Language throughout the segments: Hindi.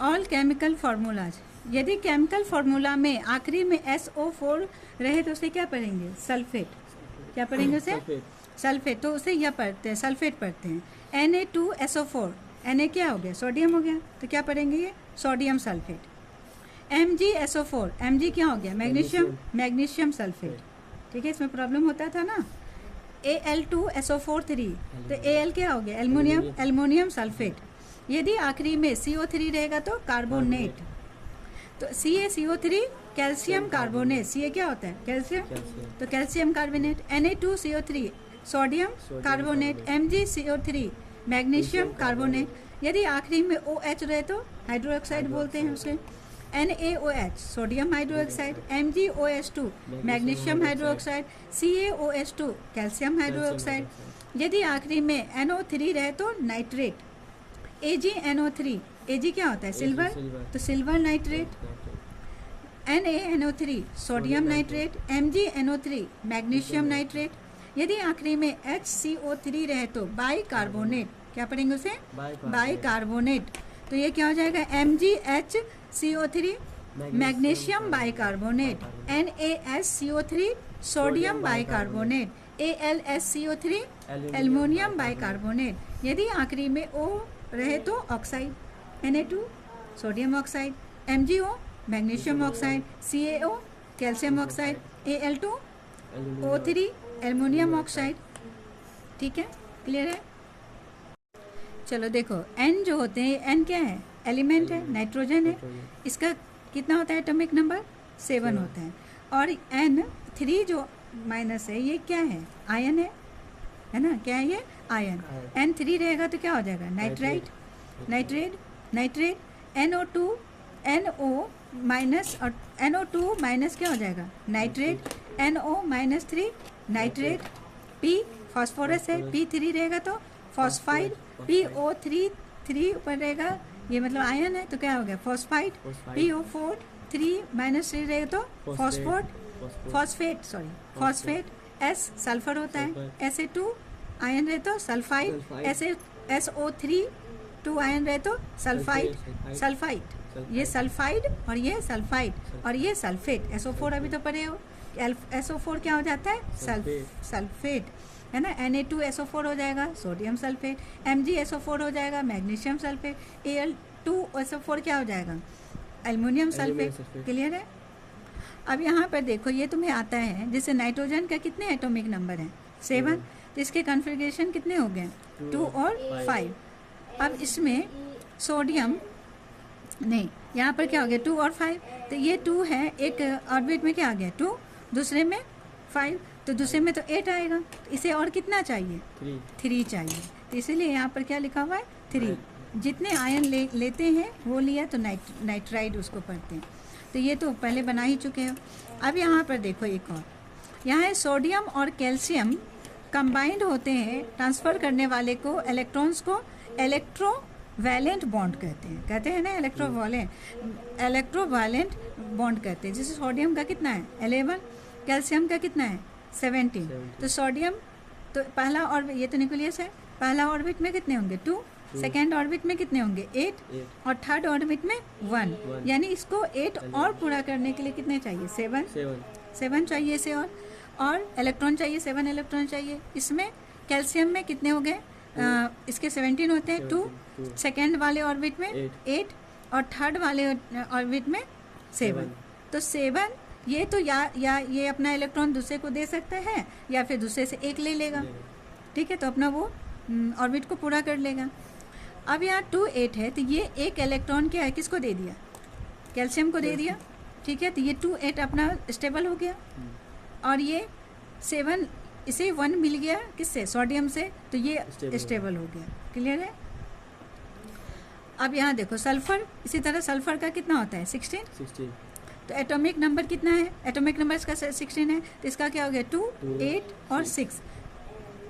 ऑल केमिकल फार्मूलाज, यदि केमिकल फार्मूला में आखिरी में SO4 रहे तो उसे क्या पढ़ेंगे? सल्फेट। क्या पढ़ेंगे उसे? सल्फेट। तो उसे यह पढ़ते हैं, सल्फेट पढ़ते हैं। Na2SO4, Na क्या हो गया? सोडियम हो गया, तो क्या पढ़ेंगे ये? Sodium sulphate. MgSO4, Mg क्या हो गया? Magnesium, magnesium sulphate. ठीक है, इसमें प्रॉब्लम होता था ना। Al2SO4 तो Al क्या हो गया? Aluminium, aluminium sulphate. यदि आखिरी में CO3 रहेगा तो कार्बोनेट। तो CaCO3 कैल्शियम कार्बोनेट। Ca क्या होता है? कैल्शियम, तो calcium carbonate. Na2CO3 sodium carbonate. MgCO3 magnesium carbonate. यदि आखिरी में OH रहे तो हाइड्रोक्साइड बोलते हैं उसे। NaOH sodium hydroxide. MgOH2 magnesium hydroxide. CaOH2 calcium hydroxide. यदि आखिरी में NO3 रहे तो नाइट्रेट। AgNO3, Ag क्या होता है? सिल्वर, तो silver nitrate. NaNO3 sodium nitrate. MgNO3 magnesium nitrate. यदि आखिरी में HCO3 रहे तो बाइकार्बोनेट। क्या पढ़ेंगे उसे? बाइकार्बोनेट। तो ये क्या हो जाएगा? MgHCO3 magnesium bicarbonate. NaSCO3 sodium bicarbonate. AlSCO3 aluminium bicarbonate. यदि आखिरी में O रहे तो oxide. Na2 sodium oxide. MgO magnesium oxide. CaO calcium oxide. Al2 O3 aluminium oxide. ठीक है, क्लियर है? चलो देखो, N जो होते हैं, N क्या है? एलिमेंट है, नाइट्रोजन है। इसका कितना होता है एटॉमिक नंबर? 7 होता है। और N3 जो माइनस है, ये क्या है? आयन है ना? क्या है ये? आयन। N3 रहेगा तो क्या हो जाएगा? Nitrite, nitrate, nitrate. NO2 NO minus, और NO2 माइनस क्या हो जाएगा? Nitrate. NO-3 nitrate. P phosphorus है, P3 रहेगा तो फॉस्फाइड। PO3 3 ऊपर रहेगा, ये मतलब आयन है, तो क्या हो गया? फॉस्फाइड। PO4 3 रहेगा तो phosphate, sorry phosphate. S sulphur होता है। SA2 आयन रहे तो सल्फाइड। SO3 2 आयन रहे तो सल्फाइड, सल्फाइड। ये सल्फाइड और ये सल्फाइड और ये सल्फेट। SO4 अभी तो पढ़े हो। SO4 क्या हो जाता है? सल्फेट, है ना। Na2SO4 हो जाएगा, सोडियम सल्फेट। MgSO4 हो जाएगा, मैग्नीशियम सल्फेट। Al2SO4 क्या हो जाएगा? Aluminium sulphate. क्लियर है? अब यहाँ पर देखो, ये तुम्हें आता है, जैसे नाइट्रोजन का कितने एटॉमिक नंबर हैं? 7। तो इसके कॉन्फ़िगरेशन कितने हो गए? 2 और 5। अब इसमें सोडियम नहीं, यहाँ पर क्या हो गया? 2 और 5। तो ये 2 है, एक ऑर्बिट में क्या आ गया? 2, दूसरे में 5, तो दूसरे में तो 8 आएगा। तो इसे और कितना चाहिए? 3 चाहिए। तो इसीलिए यहाँ पर क्या लिखा हुआ है? 3। जितने आयन लेते हैं वो लिया, तो नाइट्राइड उसको पढ़ते हैं। तो ये तो पहले बना ही चुके हो। अब यहाँ पर देखो एक और, यहाँ है सोडियम और कैल्शियम कंबाइंड होते हैं, ट्रांसफ़र करने वाले को, इलेक्ट्रॉन्स को इलेक्ट्रोवैलेंट बॉन्ड कहते हैं ना, इलेक्ट्रोवैलेंट बॉन्ड कहते हैं। जैसे सोडियम का कितना है? 11, कैल्शियम का कितना है? 17। तो सोडियम तो पहला ऑर्बिट, ये तो न्यूक्लियस है, पहला ऑर्बिट में कितने होंगे? 2, सेकेंड ऑर्बिट में कितने होंगे? 8, और थर्ड ऑर्बिट में 1। यानी इसको 8 और पूरा करने के लिए कितने चाहिए? 7 चाहिए इसे। और इलेक्ट्रॉन चाहिए, 7 इलेक्ट्रॉन चाहिए। इसमें कैल्शियम में कितने हो गए? इसके 17 होते हैं, 2, सेकेंड वाले ऑर्बिट में 8, और थर्ड वाले ऑर्बिट में 7। तो 7 ये तो या ये अपना इलेक्ट्रॉन दूसरे को दे सकता है, या फिर दूसरे से एक ले लेगा। ठीक है, तो अपना वो ऑर्बिट को पूरा कर लेगा। अब यहाँ 2, 8 है, तो ये एक इलेक्ट्रॉन क्या है? किसको दे दिया? कैल्शियम को दे दिया। ठीक है, तो ये 2, 8 अपना स्टेबल हो गया, और ये 7 इसे 1 मिल गया, किससे? सोडियम से, तो ये स्टेबल हो गया। क्लियर है? अब यहाँ देखो सल्फर, इसी तरह सल्फर का कितना होता है? 16। तो एटॉमिक नंबर कितना है? एटॉमिक नंबर इसका 16 है, तो इसका क्या हो गया? 2, 8 और 6।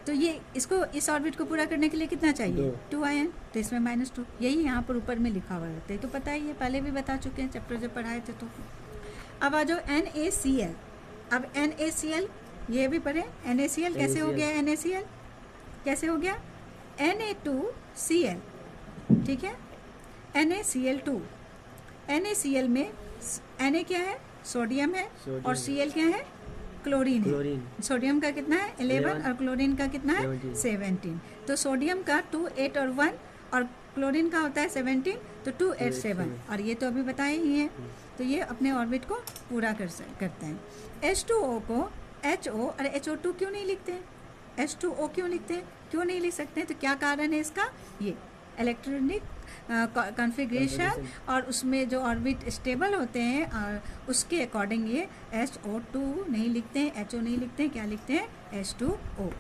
तो ये इसको, इस ऑर्बिट को पूरा करने के लिए कितना चाहिए? 2 आयन, तो इसमें -2। यही यहाँ पर ऊपर में लिखा हुआ रहता है, तो पता ही है, पहले भी बता चुके हैं चैप्टर जब पढ़ाए थे। तो अब आ जाओ NaCl। अब NaCl ये भी पढ़े। NaCl कैसे हो गया? NaCl कैसे हो गया? Na2Cl। ठीक है, NaCl2, NaCl में Na क्या है, सोडियम है, और Cl क्या है, क्लोरीन है। सोडियम का कितना है 11 और क्लोरीन का कितना है 17। तो सोडियम का 2, 8 और 1 और क्लोरीन का होता है 17, तो 2, 8, 7, और ये तो अभी बताए ही है। तो ये अपने ऑर्बिट को पूरा करते हैं। H2O को HO और HO2 क्यों नहीं लिखते, H2O क्यों लिखते हैं, क्यों नहीं लिख सकते, तो क्या कारण है इसका, ये इलेक्ट्रॉनिक कॉन्फ़िगरेशन और उसमें जो ऑर्बिट स्टेबल होते हैं और उसके अकॉर्डिंग ये HO2 नहीं लिखते हैं, HO नहीं लिखते हैं, क्या लिखते हैं, H2O।